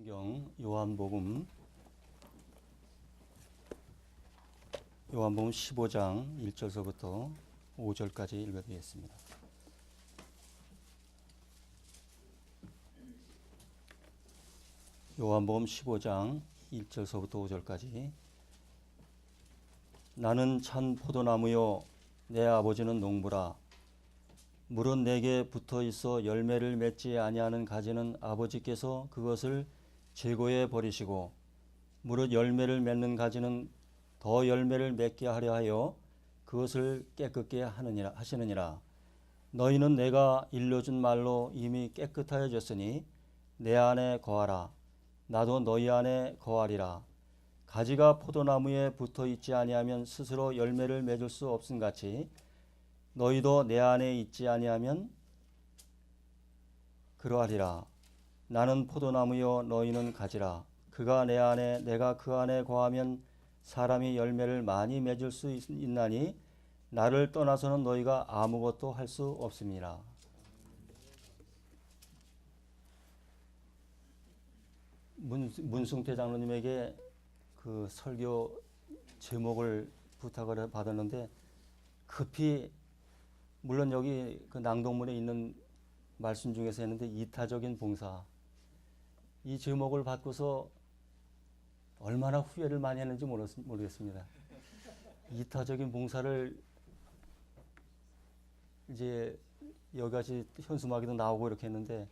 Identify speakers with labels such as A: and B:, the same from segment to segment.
A: 성경 요한복음 15장 1절서부터 5절까지 읽어드리겠습니다. 요한복음 15장 1절서부터 5절까지. 나는 참 포도나무요 내 아버지는 농부라. 물은 내게 붙어 있어 열매를 맺지 아니하는 가지는 아버지께서 그것을 제거해 버리시고, 무릇 열매를 맺는 가지는 더 열매를 맺게 하려 하여 그것을 깨끗게 하시느니라. 너희는 내가 일러준 말로 이미 깨끗하여졌으니 내 안에 거하라. 나도 너희 안에 거하리라. 가지가 포도나무에 붙어 있지 아니하면 스스로 열매를 맺을 수 없음같이 너희도 내 안에 있지 아니하면 그러하리라. 나는 포도나무요 너희는 가지라. 그가 내 안에 내가 그 안에 거하면 사람이 열매를 많이 맺을 수 있나니 나를 떠나서는 너희가 아무것도 할 수 없습니다. 문승태 장로님에게 그 설교 제목을 부탁을 받았는데, 급히 물론 여기 그 낭독문에 있는 말씀 중에서 했는데, 이타적인 봉사, 이 제목을 받고서 얼마나 후회를 많이 했는지 모르겠습니다. 이타적인 봉사를 이제 여기까지 현수막에도 나오고 이렇게 했는데,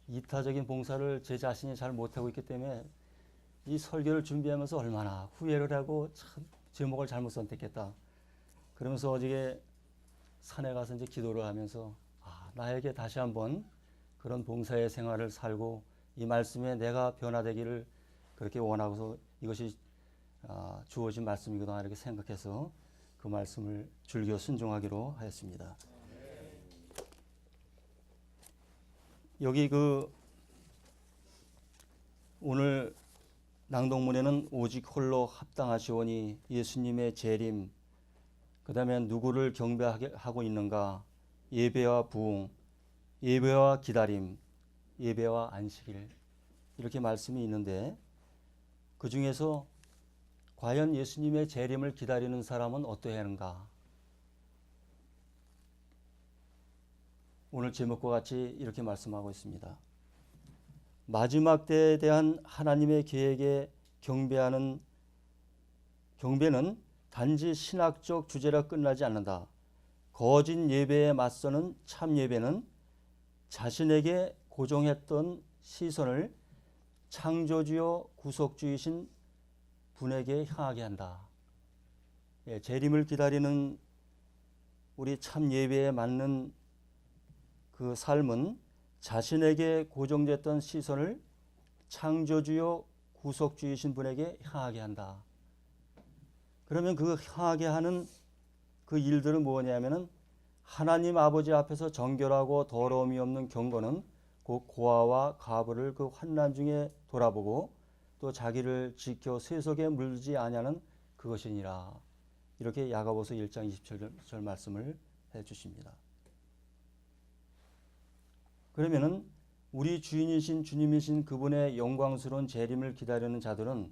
A: 이타적인 봉사를 제 자신이 잘 못하고 있기 때문에 이 설교를 준비하면서 얼마나 후회를 하고, 참 제목을 잘못 선택했다 그러면서 어저께 산에 가서 이제 기도를 하면서 나에게 다시 한번 그런 봉사의 생활을 살고 이 말씀에 내가 변화되기를 그렇게 원하고서 이것이 주어진 말씀이구나 이렇게 생각해서 그 말씀을 즐겨 순종하기로 하였습니다. 여기 오늘 낭독문에는 오직 홀로 합당하시오니 예수님의 재림, 그 다음에 누구를 경배하고 있는가, 예배와 부흥, 예배와 기다림, 예배와 안식일, 이렇게 말씀이 있는데, 그 중에서 과연 예수님의 재림을 기다리는 사람은 어떠해야 하는가? 오늘 제목과 같이 이렇게 말씀하고 있습니다. 마지막 때에 대한 하나님의 계획에 경배는 단지 신학적 주제라 끝나지 않는다. 거짓 예배에 맞서는 참 예배는 자신에게 고정했던 시선을 창조주요 구속주이신 분에게 향하게 한다. 재림을 기다리는 우리 참 예배에 맞는 그 삶은 자신에게 고정됐던 시선을 창조주요 구속주이신 분에게 향하게 한다. 그러면 그 향하게 하는 그 일들은 뭐냐면은, 하나님 아버지 앞에서 정결하고 더러움이 없는 경건은 그 고아와 가부를 그 환난 중에 돌아보고 또 자기를 지켜 세속에 물지 아니하는 그것이니라. 이렇게 야고보서 1장 27절 말씀을 해 주십니다. 그러면은 우리 주인이신 주님이신 그분의 영광스러운 재림을 기다리는 자들은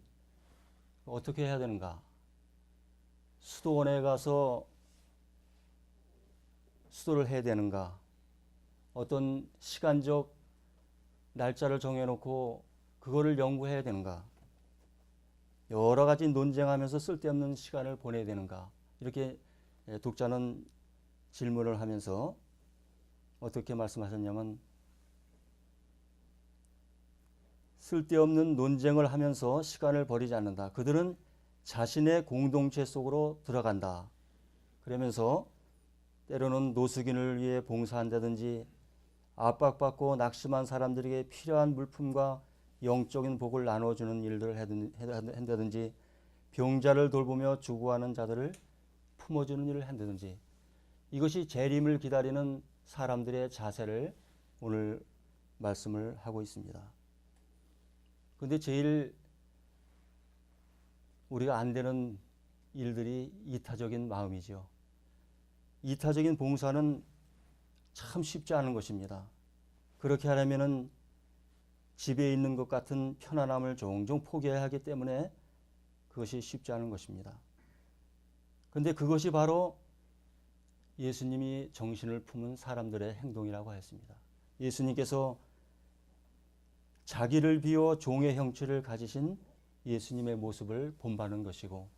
A: 어떻게 해야 되는가? 수도원에 가서 수도를 해야 되는가? 어떤 시간적 날짜를 정해놓고 그거를 연구해야 되는가? 여러 가지 논쟁하면서 쓸데없는 시간을 보내야 되는가? 이렇게 독자는 질문을 하면서 어떻게 말씀하셨냐면, 쓸데없는 논쟁을 하면서 시간을 버리지 않는다. 그들은 자신의 공동체 속으로 들어간다. 그러면서 때로는 노숙인을 위해 봉사한다든지, 압박받고 낙심한 사람들에게 필요한 물품과 영적인 복을 나눠주는 일들을 한다든지, 병자를 돌보며 주구하는 자들을 품어주는 일을 한다든지, 이것이 재림을 기다리는 사람들의 자세를 오늘 말씀을 하고 있습니다. 그런데 제일 우리가 안 되는 일들이 이타적인 마음이죠. 이타적인 봉사는 참 쉽지 않은 것입니다. 그렇게 하려면은 집에 있는 것 같은 편안함을 종종 포기해야 하기 때문에 그것이 쉽지 않은 것입니다. 그런데 그것이 바로 예수님이 정신을 품은 사람들의 행동이라고 하였습니다. 예수님께서 자기를 비워 종의 형체를 가지신 예수님의 모습을 본받는 것이고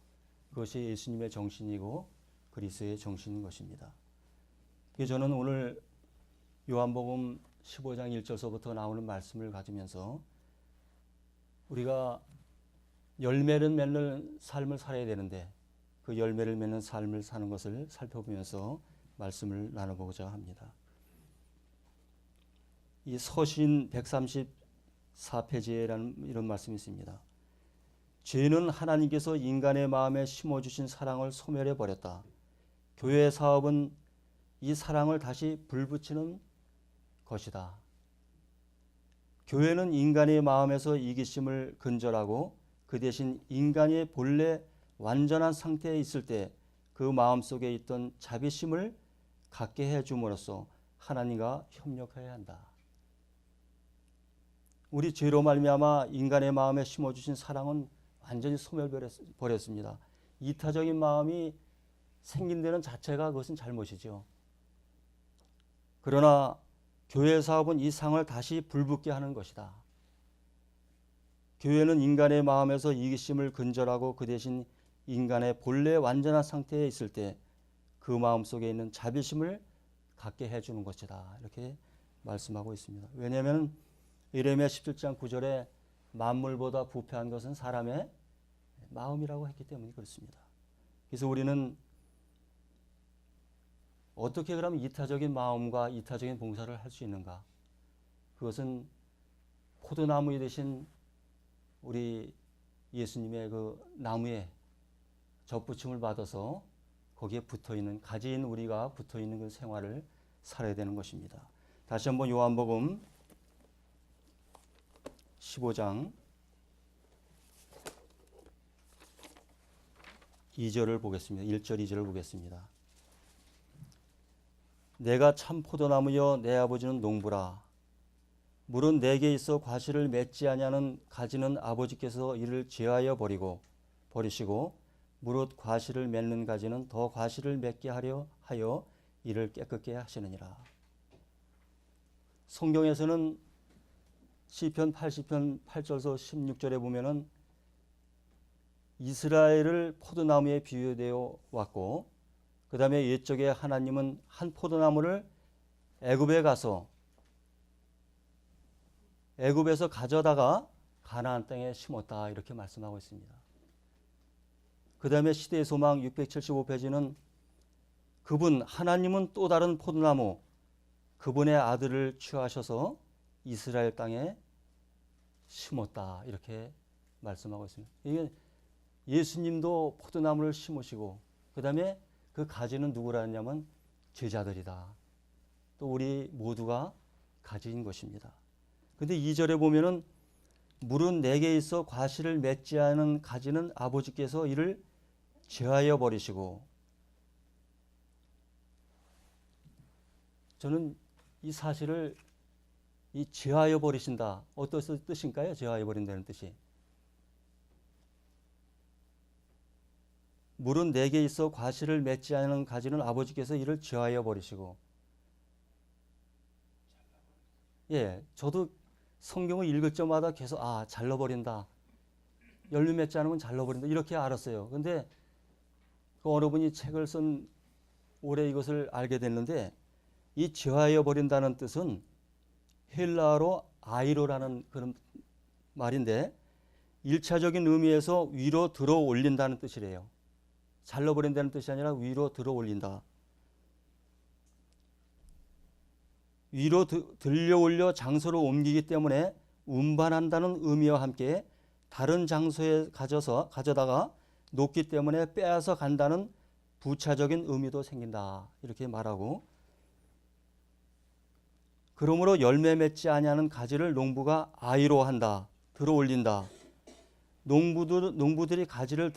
A: 그것이 예수님의 정신이고 그리스도의 정신인 것입니다. 저는 오늘 요한복음 15장 1절서부터 나오는 말씀을 가지면서 우리가 열매를 맺는 삶을 살아야 되는데 그 열매를 맺는 삶을 사는 것을 살펴보면서 말씀을 나눠보고자 합니다. 이 서신 134페이지에라는 이런 말씀이 있습니다. 죄는 하나님께서 인간의 마음에 심어주신 사랑을 소멸해 버렸다. 교회의 사업은 이 사랑을 다시 불붙이는 것이다. 교회는 인간의 마음에서 이기심을 근절하고 그 대신 인간의 본래 완전한 상태에 있을 때 그 마음속에 있던 자비심을 갖게 해줌으로써 하나님과 협력해야 한다. 우리 죄로 말미암아 인간의 마음에 심어주신 사랑은 완전히 소멸버렸습니다. 이타적인 마음이 생긴 데는 자체가 그것은 잘못이죠. 그러나 교회 사업은 이 상을 다시 불붙게 하는 것이다. 교회는 인간의 마음에서 이기심을 근절하고 그 대신 인간의 본래 완전한 상태에 있을 때 그 마음속에 있는 자비심을 갖게 해주는 것이다. 이렇게 말씀하고 있습니다. 왜냐하면 예레미야 17장 9절에 만물보다 부패한 것은 사람의 마음이라고 했기 때문에 그렇습니다. 그래서 우리는 어떻게 그러면 이타적인 마음과 이타적인 봉사를 할 수 있는가? 그것은 포도나무 대신 우리 예수님의 그 나무에 접붙임을 받아서 거기에 붙어있는 가지인 우리가 붙어있는 그 생활을 살아야 되는 것입니다. 다시 한번 요한복음 15장 2절을 보겠습니다. 1절 2절을 보겠습니다. 내가 참 포도나무여 내 아버지는 농부라. 물은 내게 있어 과실을 맺지 아니하는 가지는 아버지께서 이를 제하여 버리시고 무릇 과실을 맺는 가지는 더 과실을 맺게 하려 하여 이를 깨끗게 하시느니라. 성경에서는 시편 80편 8절서 16절에 보면은 이스라엘을 포도나무에 비유되어 왔고 그 다음에 옛적에 하나님은 한 포도나무를 애굽에 가서 애굽에서 가져다가 가나안 땅에 심었다 이렇게 말씀하고 있습니다. 그 다음에 시대의 소망 675페이지는 그분 하나님은 또 다른 포도나무 그분의 아들을 취하셔서 이스라엘 땅에 심었다 이렇게 말씀하고 있습니다. 이게 예수님도 포도나무를 심으시고 그 다음에 그 가지는 누구라냐면 제자들이다. 또 우리 모두가 가지인 것입니다. 근데 2절에 보면은 물은 내게 있어 과실을 맺지 않은 가지는 아버지께서 이를 제하여 버리시고 저는 이 사실을 이 제하여 버리신다. 어떤 뜻인가요? 제하여 버린다는 뜻이. 물은 내게 있어 과실을 맺지 않은 가지는 아버지께서 이를 제하여 버리시고 저도 성경을 읽을 때마다 계속 잘라버린다. 열매 맺지 않으면 잘라버린다. 이렇게 알았어요. 근데 그 어느 분이 책을 쓴 올해 이것을 알게 됐는데 이 제하여 버린다는 뜻은 헬라어로 아이로라는 그런 말인데 1차적인 의미에서 위로 들어 올린다는 뜻이래요. 잘라버린다는 뜻이 아니라 위로 들어 올린다. 위로 들려 올려 장소를 옮기기 때문에 운반한다는 의미와 함께 다른 장소에 가져다가 놓기 때문에 빼앗아 간다는 부차적인 의미도 생긴다. 이렇게 말하고 그러므로 열매 맺지 아니하는 가지를 농부가 아이로 한다. 들어 올린다. 농부들이 가지를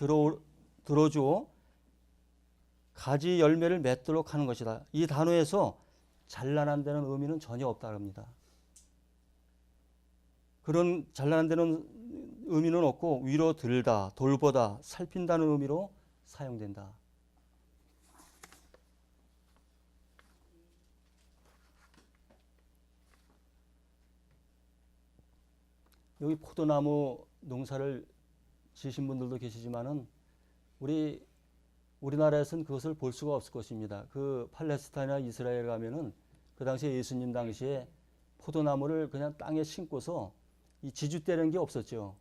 A: 들어주어 가지 열매를 맺도록 하는 것이다. 이 단어에서 잘라낸다는 의미는 전혀 없다고 합니다. 그런 잘라낸 데는 의미는 없고 위로 들다, 돌보다, 살핀다는 의미로 사용된다. 여기 포도나무 농사를 지으신 분들도 계시지만은 우리나라에서는 그것을 볼 수가 없을 것입니다. 그 팔레스타인이나 이스라엘 가면은 그 당시에 예수님 당시에 포도나무를 그냥 땅에 심고서 이 지주대는 게 없었죠.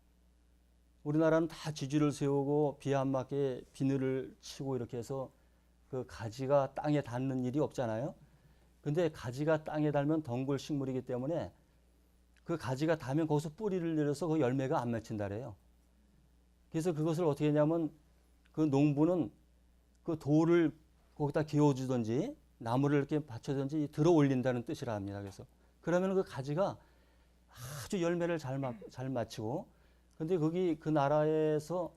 A: 우리나라는 다 지주를 세우고 비에 안 맞게 비늘을 치고 이렇게 해서 그 가지가 땅에 닿는 일이 없잖아요. 근데 가지가 땅에 닿으면 덩굴 식물이기 때문에 그 가지가 닿으면 거기서 뿌리를 내려서 그 열매가 안 맺힌다 그래요. 그래서 그것을 어떻게 했냐면 그 농부는 그 돌을 거기다 기워주든지 나무를 이렇게 받쳐든지 들어 올린다는 뜻이라 합니다. 그래서 그러면 그 가지가 아주 열매를 잘 맺히고, 근데 거기 그 나라에서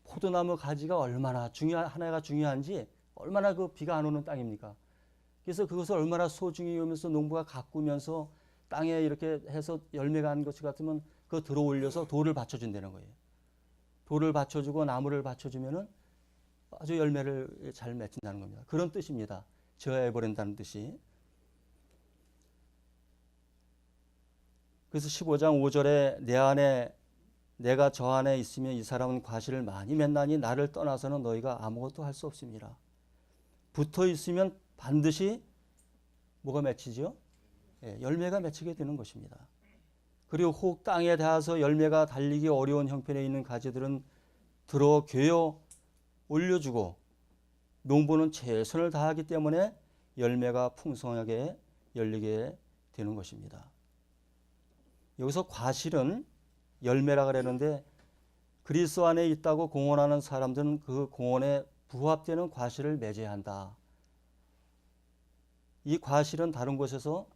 A: 포도나무 가지가 얼마나 하나가 중요한지, 얼마나 그 비가 안 오는 땅입니까? 그래서 그것을 얼마나 소중히 여기면서 농부가 가꾸면서 땅에 이렇게 해서 열매가 난 것 같으면 그거 들어 올려서 돌을 받쳐준다는 거예요. 돌을 받쳐주고 나무를 받쳐주면은 아주 열매를 잘 맺힌다는 겁니다. 그런 뜻입니다. 저해버린다는 뜻이. 그래서 15장 5절에 내 안에 내가 저 안에 있으면 이 사람은 과실을 많이 맺나니 나를 떠나서는 너희가 아무것도 할 수 없습니다. 붙어 있으면 반드시 뭐가 맺히죠? 열매가 맺히게 되는 것입니다. 그리고 혹 땅에 닿아서 열매가 달리기 어려운 형편에 있는 가지들은 들어 괴어 올려주고, 농부는 최선을 다하기 때문에 열매가 풍성하게 열리게 되는 것입니다. 여기서 과실은 열매라 그러는데 그리스도 안에 있다고 공언하는 사람들은 그 공언에 부합되는 과실을 맺어야 한다. 이 과실은 다른 곳에서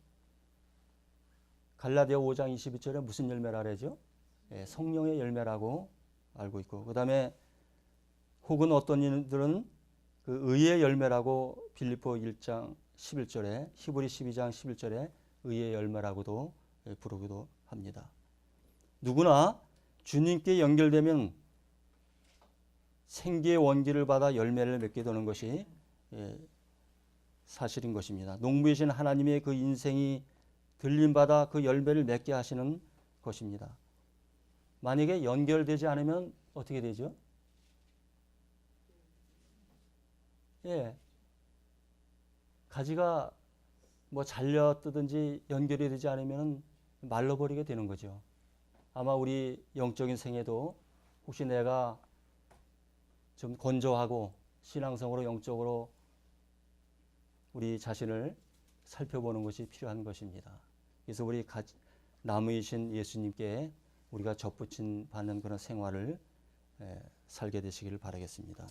A: 갈라디아 5장 22절에 무슨 열매라 그러죠? 성령의 열매라고 알고 있고, 그 다음에 혹은 어떤 이들은 그 의의 열매라고 빌립보 1장 11절에, 히브리 12장 11절에 의의 열매라고도 부르기도 합니다. 누구나 주님께 연결되면 생기의 원기를 받아 열매를 맺게 되는 것이 사실인 것입니다. 농부이신 하나님의 그 인생이 들림받아 그 열매를 맺게 하시는 것입니다. 만약에 연결되지 않으면 어떻게 되죠? 가지가 뭐 잘려 뜨든지 연결이 되지 않으면 말라버리게 되는 거죠. 아마 우리 영적인 생애도 혹시 내가 좀 건조하고 신앙성으로 영적으로 우리 자신을 살펴보는 것이 필요한 것입니다. 그래서 우리 나무이신 예수님께 우리가 접붙임 받는 그런 생활을 살게 되시기를 바라겠습니다.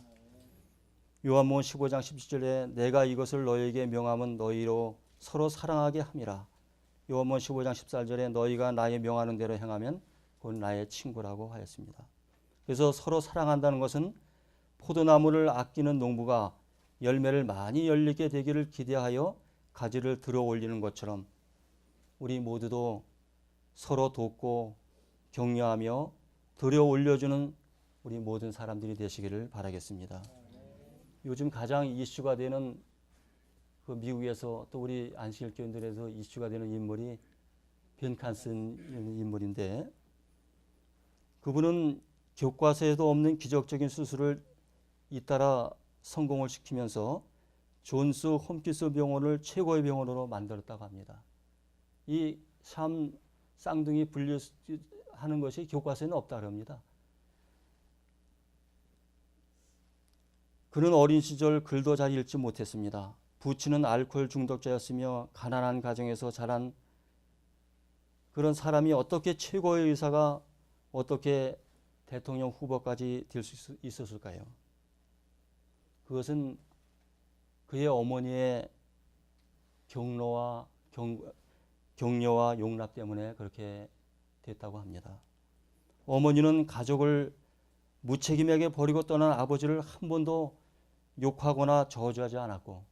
A: 요한복음 15장 17절에 내가 이것을 너희에게 명함은 너희로 서로 사랑하게 함이라. 요한복음 15장 14절에 너희가 나의 명하는 대로 행하면 곧 나의 친구라고 하였습니다. 그래서 서로 사랑한다는 것은 포도나무를 아끼는 농부가 열매를 많이 열리게 되기를 기대하여 가지를 들어 올리는 것처럼 우리 모두도 서로 돕고 격려하며 들어 올려주는 우리 모든 사람들이 되시기를 바라겠습니다. 요즘 가장 이슈가 되는 그 미국에서 또 우리 안식일 교인들에서 이슈가 되는 인물이 벤 칸슨 인물인데, 그분은 교과서에도 없는 기적적인 수술을 잇따라 성공을 시키면서 존스 홈키스 병원을 최고의 병원으로 만들었다고 합니다. 이 참 쌍둥이 분류하는 것이 교과서에는 없다고 합니다. 그는 어린 시절 글도 잘 읽지 못했습니다. 부친은 알코올 중독자였으며 가난한 가정에서 자란 그런 사람이 어떻게 최고의 의사가 어떻게 대통령 후보까지 될 수 있었을까요? 그것은 그의 어머니의 격려와 용납 때문에 그렇게 됐다고 합니다. 어머니는 가족을 무책임하게 버리고 떠난 아버지를 한 번도 욕하거나 저주하지 않았고,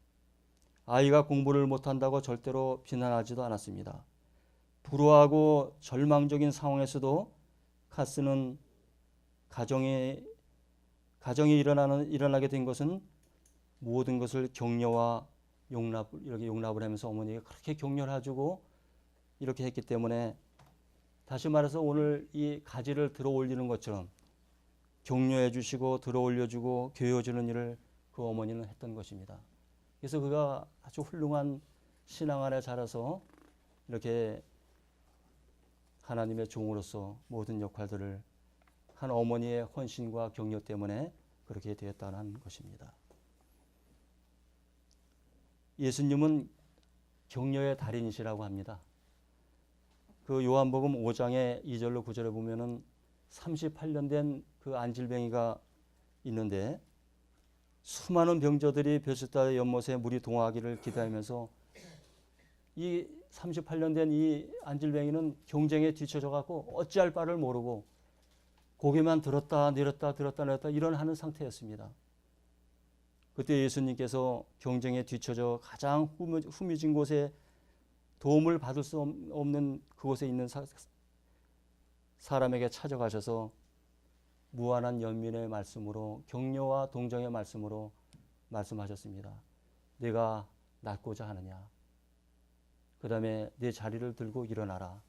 A: 아이가 공부를 못한다고 절대로 비난하지도 않았습니다. 불우하고 절망적인 상황에서도 카스는 가정이 일어나게 된 것은 모든 것을 격려와 이렇게 용납을 하면서 어머니가 그렇게 격려를 해주고 이렇게 했기 때문에, 다시 말해서 오늘 이 가지를 들어 올리는 것처럼 격려해 주시고 들어 올려주고 교여주는 일을 그 어머니는 했던 것입니다. 그래서 그가 아주 훌륭한 신앙 안에 자라서 이렇게 하나님의 종으로서 모든 역할들을 한 어머니의 헌신과 격려 때문에 그렇게 되었다는 것입니다. 예수님은 격려의 달인이시라고 합니다. 그 요한복음 5장의 2절로 9절에 보면은 38년 된 그 안질뱅이가 있는데, 수많은 병자들이 벼슬달의 연못에 물이 동하기를 기다리면서 이 38년 된 이 안질뱅이는 경쟁에 뒤처져 갖고 어찌할 바를 모르고 고개만 들었다 내렸다 들었다 내렸다 이런 하는 상태였습니다. 그때 예수님께서 경쟁에 뒤처져 가장 후미진 곳에 도움을 받을 수 없는 그곳에 있는 사람에게 찾아가셔서 무한한 연민의 말씀으로, 격려와 동정의 말씀으로 말씀하셨습니다. 내가 낫고자 하느냐? 그 다음에 내 자리를 들고 일어나라.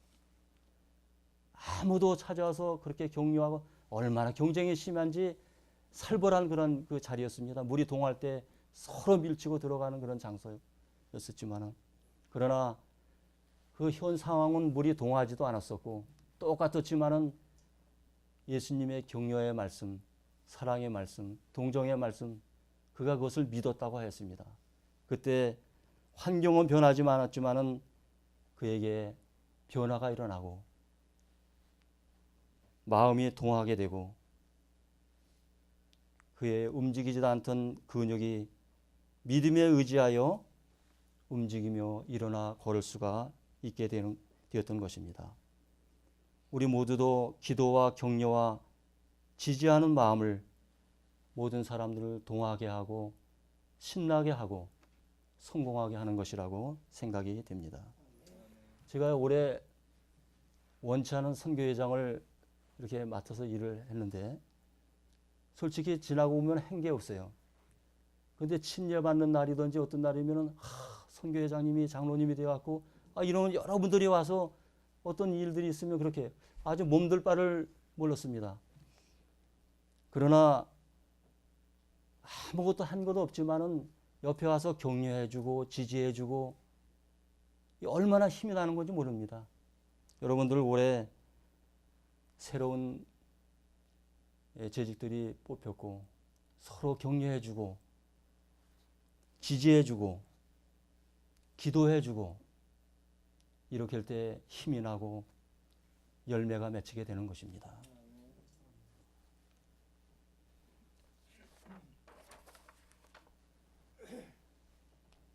A: 아무도 찾아와서 그렇게 격려하고, 얼마나 경쟁이 심한지 살벌한 그런 그 자리였습니다. 물이 동할 때 서로 밀치고 들어가는 그런 장소였었지만은, 그러나 그 현 상황은 물이 동하지도 않았었고 똑같았지만은 예수님의 격려의 말씀, 사랑의 말씀, 동정의 말씀, 그가 그것을 믿었다고 하였습니다. 그때 환경은 변하지 않았지만은 그에게 변화가 일어나고 마음이 동하게 되고 그의 움직이지도 않던 근육이 믿음에 의지하여 움직이며 일어나 걸을 수가 있게 되었던 것입니다. 우리 모두도 기도와 격려와 지지하는 마음을 모든 사람들을 동하게 하고 신나게 하고 성공하게 하는 것이라고 생각이 됩니다. 제가 올해 원치 않은 선교회장을 이렇게 맡아서 일을 했는데, 솔직히 지나고 보면 한 게 없어요. 그런데 침례받는 날이든지 어떤 날이면은 선교회장님이 장로님이 되어갖고 이런 여러분들이 와서 어떤 일들이 있으면 그렇게 아주 몸둘 바를 몰랐습니다. 그러나 아무것도 한 것도 없지만은 옆에 와서 격려해주고 지지해주고 얼마나 힘이 나는 건지 모릅니다. 여러분들 올해 새로운 재직들이 뽑혔고 서로 격려해주고 지지해주고 기도해주고 이렇게 할 때 힘이 나고 열매가 맺히게 되는 것입니다.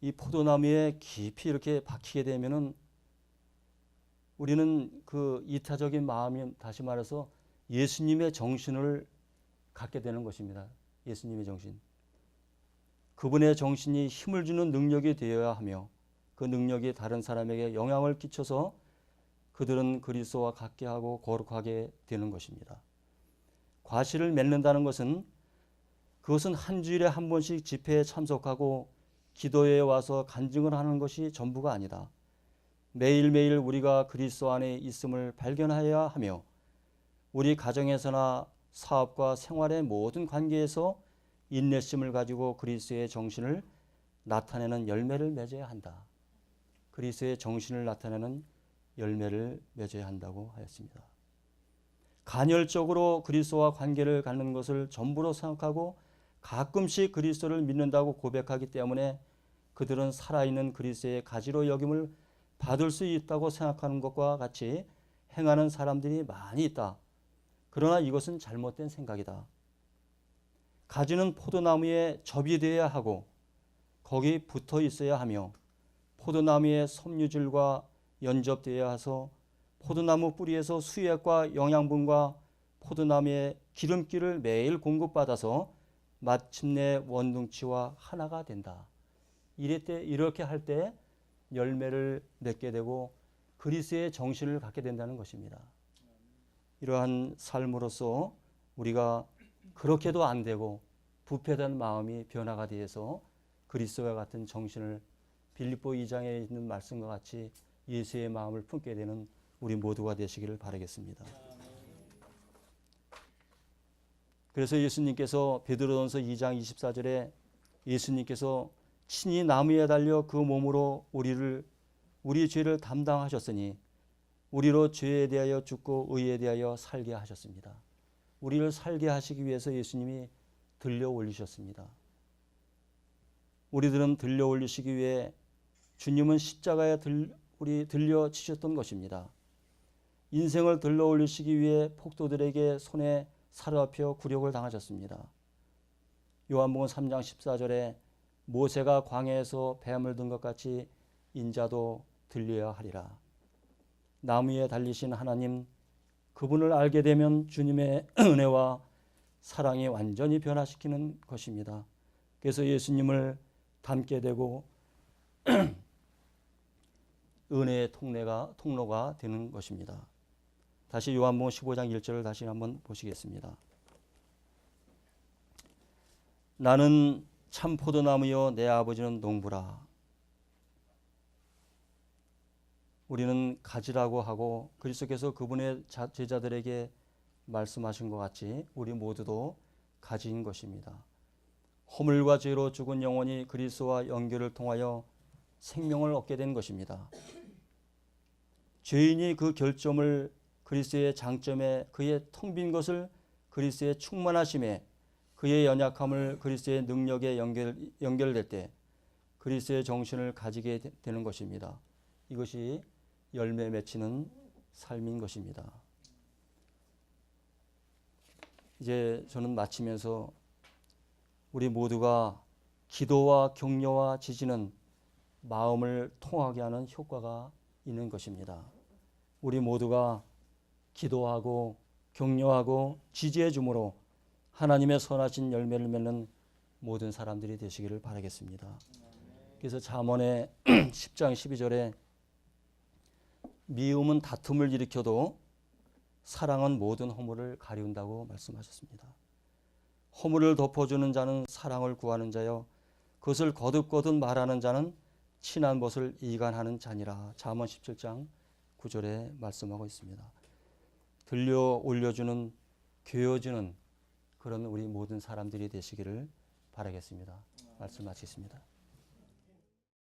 A: 이 포도나무에 깊이 이렇게 박히게 되면은 우리는 그 이타적인 마음이, 다시 말해서 예수님의 정신을 갖게 되는 것입니다. 예수님의 정신. 그분의 정신이 힘을 주는 능력이 되어야 하며 그 능력이 다른 사람에게 영향을 끼쳐서 그들은 그리스도와 같게 하고 거룩하게 되는 것입니다. 과실을 맺는다는 것은 그것은 한 주일에 한 번씩 집회에 참석하고 기도에 와서 간증을 하는 것이 전부가 아니다. 매일매일 우리가 그리스도 안에 있음을 발견해야 하며 우리 가정에서나 사업과 생활의 모든 관계에서 인내심을 가지고 그리스도의 정신을 나타내는 열매를 맺어야 한다. 그리스도의 정신을 나타내는 열매를 맺어야 한다고 하였습니다. 간헐적으로 그리스도와 관계를 갖는 것을 전부로 생각하고 가끔씩 그리스도를 믿는다고 고백하기 때문에 그들은 살아있는 그리스도의 가지로 여김을 받을 수 있다고 생각하는 것과 같이 행하는 사람들이 많이 있다. 그러나 이것은 잘못된 생각이다. 가지는 포도나무에 접이 되어야 하고 거기 붙어 있어야 하며 포도나무의 섬유질과 연접되어야 해서 포도나무 뿌리에서 수액과 영양분과 포도나무의 기름기를 매일 공급받아서 마침내 원둥치와 하나가 된다. 이렇게 할 때 열매를 맺게 되고 그리스도의 정신을 갖게 된다는 것입니다. 이러한 삶으로서 우리가 그렇게도 안 되고 부패된 마음이 변화가 되어서 그리스도와 같은 정신을 빌립보 2장에 있는 말씀과 같이 예수의 마음을 품게 되는 우리 모두가 되시기를 바라겠습니다. 그래서 예수님께서 베드로전서 2장 24절에 예수님께서 친히 나무에 달려 그 몸으로 우리의 죄를 담당하셨으니 우리로 죄에 대하여 죽고 의에 대하여 살게 하셨습니다. 우리를 살게 하시기 위해서 예수님이 들려 올리셨습니다. 우리들은 들려 올리시기 위해 주님은 십자가에 들려 치셨던 것입니다. 인생을 들러 올리시기 위해 폭도들에게 손에 사로잡혀 굴욕을 당하셨습니다. 요한복음 3장 14절에 모세가 광야에서 뱀을 든 것 같이 인자도 들려야 하리라. 나무 위에 달리신 하나님, 그분을 알게 되면 주님의 은혜와 사랑이 완전히 변화시키는 것입니다. 그래서 예수님을 닮게 되고 은혜의 통로가 되는 것입니다. 다시 요한복음 15장 1절을 다시 한번 보시겠습니다. 나는 참 포도나무요 내 아버지는 농부라. 우리는 가지라고 하고 그리스도께서 그분의 제자들에게 말씀하신 것 같이 우리 모두도 가지인 것입니다. 허물과 죄로 죽은 영혼이 그리스도와 연결을 통하여 생명을 얻게 된 것입니다. 죄인이 그 결점을 그리스도의 장점에 그의 텅 빈 것을 그리스도의 충만하심에 그의 연약함을 그리스도의 능력에 연결될 때 그리스도의 정신을 가지게 되는 것입니다. 이것이 열매 맺히는 삶인 것입니다. 이제 저는 마치면서 우리 모두가 기도와 격려와 지지는 마음을 통하게 하는 효과가 있는 것입니다. 우리 모두가 기도하고 격려하고 지지해 주므로 하나님의 선하신 열매를 맺는 모든 사람들이 되시기를 바라겠습니다. 그래서 잠언의 10장 12절에 미움은 다툼을 일으켜도 사랑은 모든 허물을 가리운다고 말씀하셨습니다. 허물을 덮어주는 자는 사랑을 구하는 자여 그것을 거듭거듭 말하는 자는 친한 것을 이간하는 자니라. 잠언 17장 9절에 말씀하고 있습니다. 들려 올려주는 교여주는 그런 우리 모든 사람들이 되시기를 바라겠습니다. 말씀 마치겠습니다.